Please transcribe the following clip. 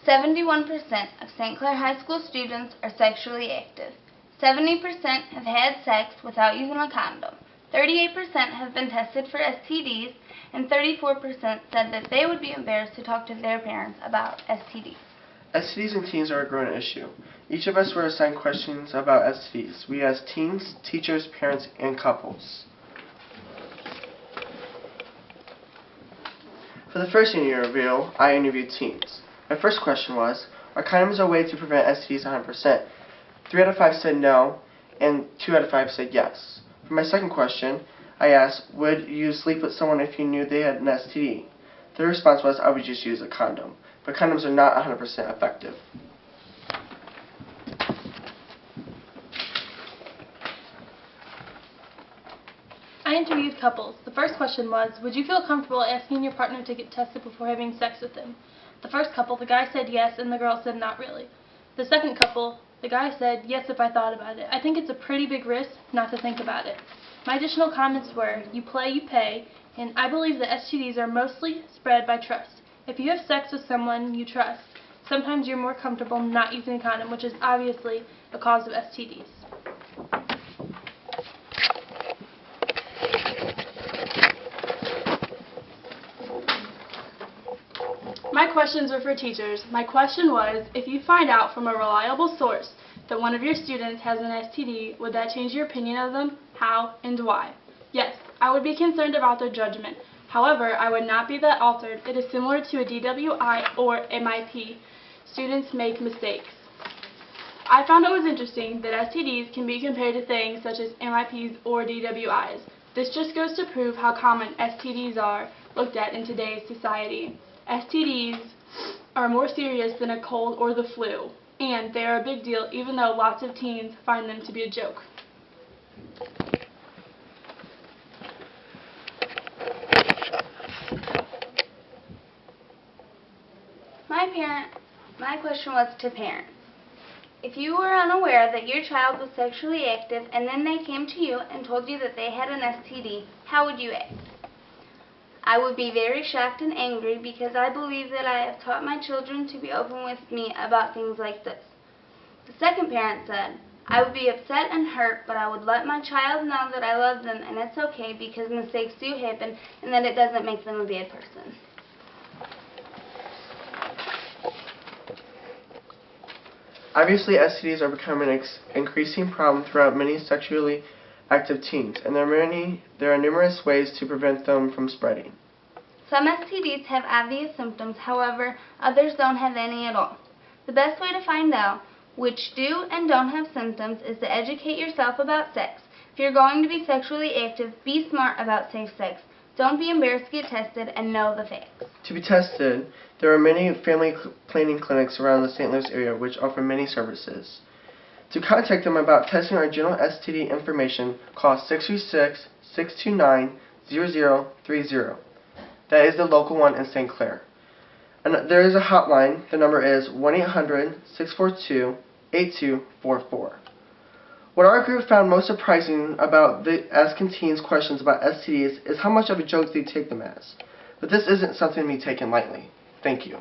71% of St. Clair High School students are sexually active. 70% have had sex without using a condom. 38% have been tested for STDs, and 34% said that they would be embarrassed to talk to their parents about STDs. STDs in teens are a growing issue. Each of us were assigned questions about STDs. We asked teens, teachers, parents, and couples. For the first interview, I interviewed teens. My first question was, are condoms a way to prevent STDs 100%? 3 out of 5 said no, and 2 out of 5 said yes. For my second question, I asked, would you sleep with someone if you knew they had an STD? Their response was, I would just use a condom. But condoms are not 100% effective. I interviewed couples. The first question was, would you feel comfortable asking your partner to get tested before having sex with them? The first couple, the guy said yes, and the girl said not really. The second couple, the guy said yes if I thought about it. I think it's a pretty big risk not to think about it. My additional comments were, you play, you pay, and I believe that STDs are mostly spread by trust. If you have sex with someone you trust, sometimes you're more comfortable not using a condom, which is obviously a cause of STDs. My questions were for teachers. My question was, if you find out from a reliable source that one of your students has an STD, would that change your opinion of them? How and why? Yes, I would be concerned about their judgment. However, I would not be that altered. It is similar to a DWI or MIP. Students make mistakes. I found it was interesting that STDs can be compared to things such as MIPs or DWIs. This just goes to prove how common STDs are looked at in today's society. STDs are more serious than a cold or the flu, and they are a big deal even though lots of teens find them to be a joke. My question was to parents. If you were unaware that your child was sexually active and then they came to you and told you that they had an STD, how would you act? I would be very shocked and angry because I believe that I have taught my children to be open with me about things like this. The second parent said, I would be upset and hurt, but I would let my child know that I love them and it's okay because mistakes do happen and that it doesn't make them a bad person. Obviously, STDs are becoming an increasing problem throughout many sexually active teens, and there are numerous ways to prevent them from spreading. Some STDs have obvious symptoms, however, others don't have any at all. The best way to find out which do and don't have symptoms is to educate yourself about sex. If you're going to be sexually active, be smart about safe sex. Don't be embarrassed to get tested and know the facts. To be tested, there are many family planning clinics around the St. Louis area which offer many services. To contact them about testing or general STD information, call 636-629-0030. That is the local one in St. Clair. And there is a hotline. The number is 1-800-642-8244. What our group found most surprising about the asking teens questions about STDs is how much of a joke they take them as. But this isn't something to be taken lightly. Thank you.